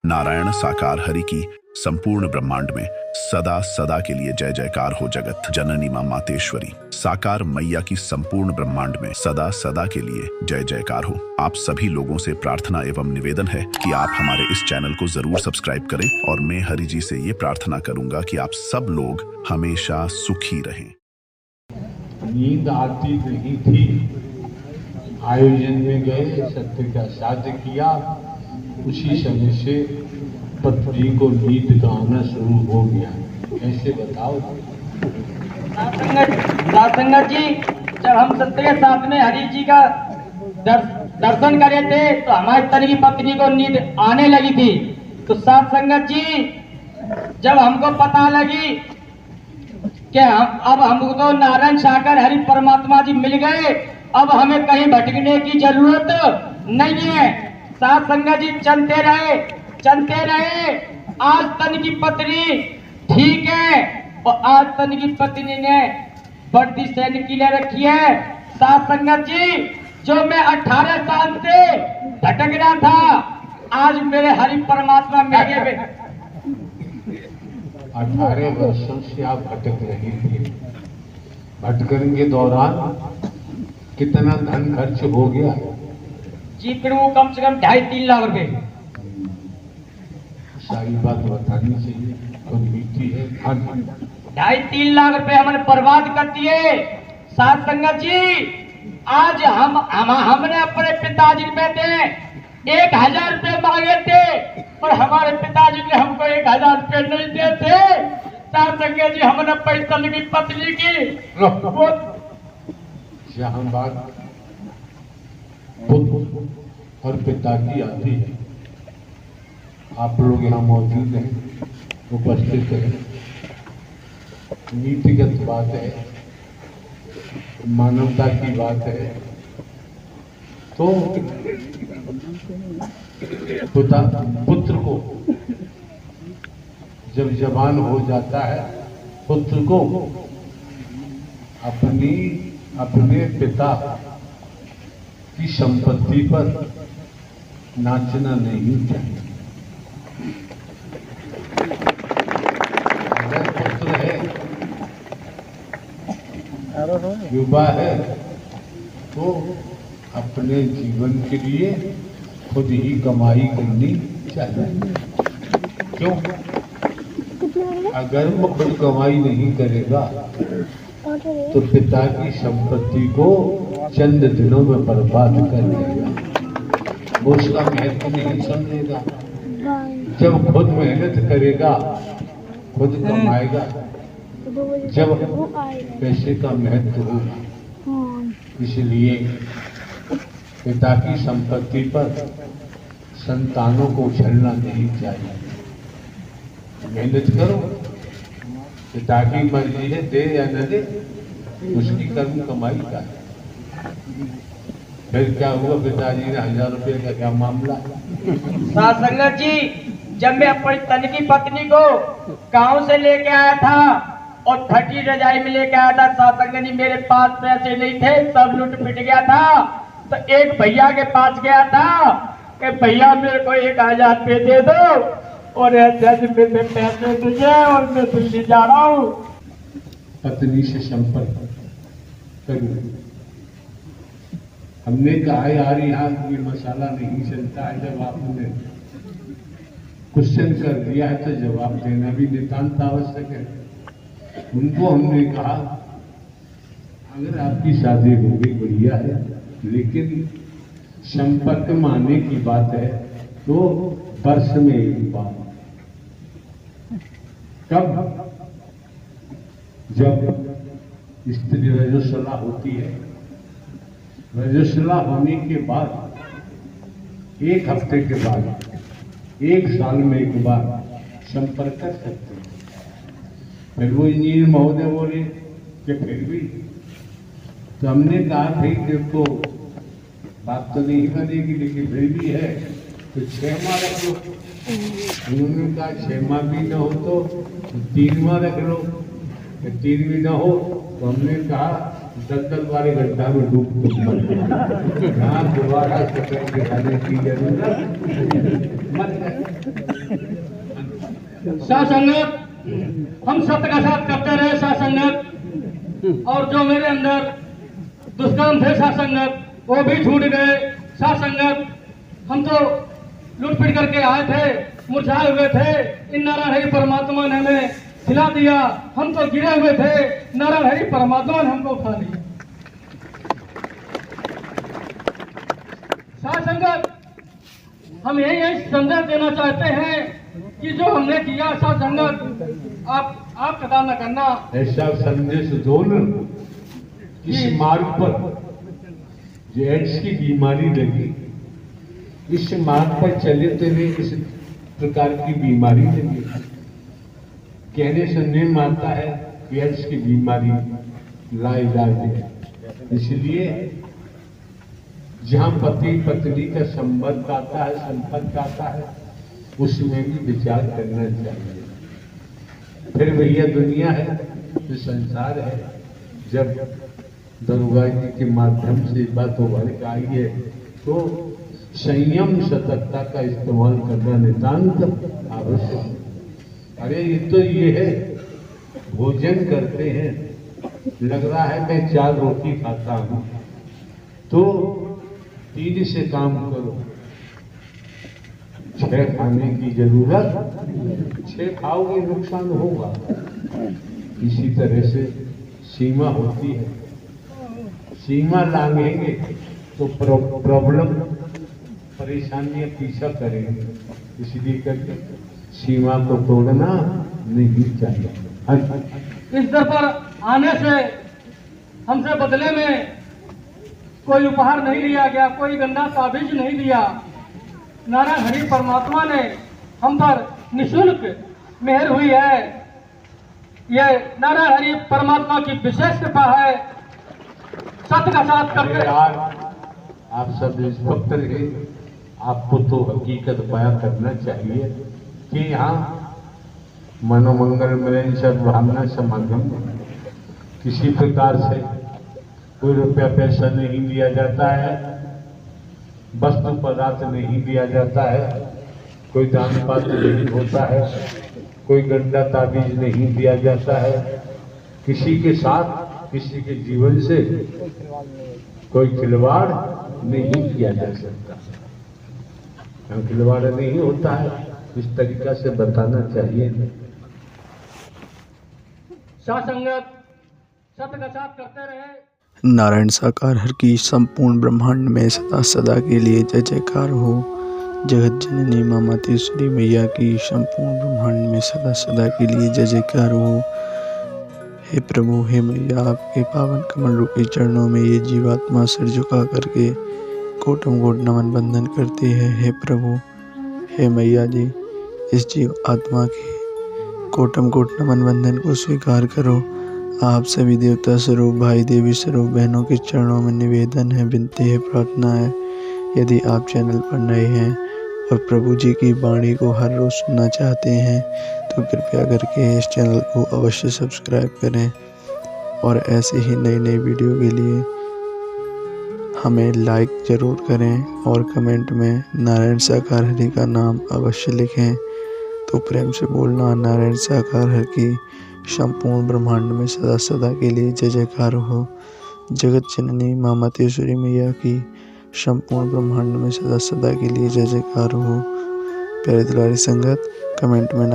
नारायण साकार हरि की संपूर्ण ब्रह्मांड में सदा सदा के लिए जय जयकार हो। जगत जननी मां मातेश्वरी साकार मैया की संपूर्ण ब्रह्मांड में सदा सदा के लिए जय जयकार हो। आप सभी लोगों से प्रार्थना एवं निवेदन है कि आप हमारे इस चैनल को जरूर सब्सक्राइब करें और मैं हरि जी से ये प्रार्थना करूंगा कि आप सब लोग हमेशा सुखी रहें। नींद आती नहीं थी, आयोजन में गए, सत्य का साध्य किया, उसी समय से पत्नी को नींद का आना शुरू हो गया। कैसे बताओ? संगत जी, जब हम सत्य के साथ में हरि जी का दर्शन करे थे तो हमारे तन की पत्नी को नींद आने लगी थी। तो साथ संगत जी, जब हमको पता लगी कि अब हमको नारायण साकार हरि परमात्मा जी मिल गए, अब हमें कहीं भटकने की जरूरत नहीं है। साथ संगत जी, चलते रहे। आज तन की पत्नी ठीक है और आज तन की पत्नी ने वर्दी सैनिक की ले रखी है। साथ संगत जी, जो मैं 18 साल से भटक रहा था, आज मेरे हरि परमात्मा मेरे 18 वर्षों से आप भटक रहे थे। भटकने के दौरान कितना धन खर्च हो गया? जी प्रभु, कम से कम 2.5-3 लाख रुपए। सारी बात बतानी चाहिए, तो मीठी है। 2.5-3 लाख रुपए हमने बर्बाद कर दिए। साथ संगत जी, आज हमने अपने पिताजी में थे 1,000 रुपए मांगे थे और हमारे पिताजी ने हमको 1,000 रुपए नहीं दिए थे। साथ संगत जी, हमने पैसा की पत्नी की जहाँ बात पुत्र और पिता की आती है, आप लोग यहाँ मौजूद हैं, उपस्थित हैं, नीतिगत बात है, मानवता की बात है। तो पुत्र को जब जवान हो जाता है, पुत्र को अपने पिता की संपत्ति पर नाचना नहीं चाहिए। अगर पुत्र है, युवा है, तो अपने जीवन के लिए खुद ही कमाई करनी चाहिए। क्यों? अगर वो खुद कमाई नहीं करेगा तो पिता की संपत्ति को चंद दिनों में बर्बाद कर देगा। वो उसका महत्व नहीं समझेगा। जब खुद मेहनत करेगा, खुद कमाएगा, जब पैसे का महत्व होगा। इसलिए पिता की संपत्ति पर संतानों को उछलना नहीं चाहिए। मेहनत करो, पिता की मर्जी है, दे या न दे, उसकी कर्म कमाई का है। फिर क्या हुआ? पिताजी ने 1,000 रुपये का क्या मामला? साथ संगत जी, जब मैं अपनी तन की पत्नी को गांव से लेके आया था और फटी रजाई में लेके आया था, साथ संगत जी, मेरे पास पैसे नहीं थे, सब लूट पिट गया था। तो एक भैया के पास गया था कि भैया मेरे को 1,000 रुपये दे दो और ऐसे पैसे दीजिए और मैं दिल्ली जा रहा हूँ। पत्नी से संपर्क करूँ। हमने कहा यार, यहाँ ये मसाला नहीं चलता है। जब आपने क्वेश्चन कर दिया है तो जवाब देना भी नितांत आवश्यक है। उनको हमने कहा, अगर आपकी शादी हो गई बढ़िया है, लेकिन संपर्क में आने की बात है तो वर्ष में एक बार। कब? जब स्त्री रजस्वला होती है। रजस्वला होने के बाद 1 हफ्ते के बाद, 1 साल में एक बार संपर्क कर सकते हैं। फिर वो इंजीनियर महोदय बोले कि फिर भी, तो हमने कहा भाई देखो, बात तो नहीं करेगी लेकिन फिर भी है तो 6 माह रख लो। उन्होंने कहा 6 माह भी न हो तो 3 माह रख लो। 3 भी न हो तो हमने कहा 10-10 वाले गड्ढा में डूब दोबारा सकल के खाने की जरूरत मत है। साथ संगत हम सत्य का साथ करते रहे साथ संगत, और जो मेरे अंदर दुष्कर्म थे साथ संगत वो भी छूट गए साथ संगत। हम तो लूट पीट करके आए थे, मुरझाए हुए थे, इन नारायण हरि परमात्मा ने हमें खिला दिया। हम तो गिरे हुए थे, नारायण हरि परमात्मा ने हमको उठा लिया। साथ संगत हम यही संदेश देना चाहते हैं कि जो हमने किया साथ संगत आप कदा न करना। ऐसा संदेश दो न, इस मार्ग पर जो एड्स की बीमारी लगी, इस मार्ग पर चले तेरे इस प्रकार की बीमारी लगी। कहने से नहीं मानता है कि एड्स की बीमारी लाइलाज है। इसलिए जहां पति पत्नी का संबंध आता है, संपर्क आता है, उसमें भी विचार करना चाहिए। फिर भैया दुनिया है, ये संसार है। जब दरोगा जी के माध्यम से बात उभर के आई है तो संयम सतर्कता का इस्तेमाल करना नितांत आवश्यक है। अरे ये है, भोजन करते हैं, लग रहा है मैं 4 रोटी खाता हूं, तो 3 से काम करो। 6 खाने की जरूरत, 6 खाओगे नुकसान होगा। इसी तरह से सीमा होती है, सीमा लांघेंगे तो प्रॉब्लम परेशानियां पीछा करेंगे। इसलिए करके सीमा को तोड़ना नहीं चाहिए। इस दर पर आने से हमसे बदले में कोई उपहार नहीं लिया गया, कोई गंदा ताबीज नहीं दिया। नारायण हरि परमात्मा ने हम पर निःशुल्क मेहर हुई है। ये नारायण हरि परमात्मा की विशेष कृपा है। सत्य का साथ करके आप सब निष्पक्ष रहे। आपको तो हकीकत बयां करना चाहिए कि यहाँ मनोमंगल मिलन सद्भावना समागम किसी प्रकार से कोई रुपया पैसा नहीं दिया जाता है, वस्तु पदार्थ नहीं दिया जाता है, कोई दान पात्र नहीं होता है, कोई गंदा ताबीज नहीं दिया जाता है। किसी के साथ, किसी के जीवन से कोई खिलवाड़ नहीं किया जा सकता। खिलवाड़ नहीं होता है, इस तरीका से बताना चाहिए। संगत सत्य का साथ करते रहे। नारायण साकार हर की संपूर्ण ब्रह्मांड में सदा सदा के लिए जय जयकार हो। जगत जननी मां मातेश्वरी मैया की संपूर्ण ब्रह्मांड में सदा सदा के लिए जय जयकार हो। हे प्रभु, हे मैया, आपके पावन कमल रूपी चरणों में ये जीवात्मा सिर झुका करके कोटम कोट नमन बंधन करती है। हे प्रभु, हे मैया जी, इस जीव आत्मा के कोटम कोट नमन बंधन को स्वीकार करो। आप सभी देवता स्वरूप, भाई देवी स्वरूप बहनों के चरणों में निवेदन है, विनती है, प्रार्थना है। यदि आप चैनल पर नए हैं और प्रभु जी की वाणी को हर रोज सुनना चाहते हैं तो कृपया करके इस चैनल को अवश्य सब्सक्राइब करें और ऐसे ही नई नई वीडियो के लिए हमें लाइक ज़रूर करें और कमेंट में नारायण साकार हरि का नाम अवश्य लिखें। तो प्रेम से बोलना, नारायण साकार हरि की संपूर्ण ब्रह्मांड में सदा सदा के लिए जय जयकार हो। जगत जननी मां मातेश्वरी मैया की संपूर्ण ब्रह्मांड में सदा सदा के लिए जय जयकार हो। प्यारे दुलारी संगत, कमेंट में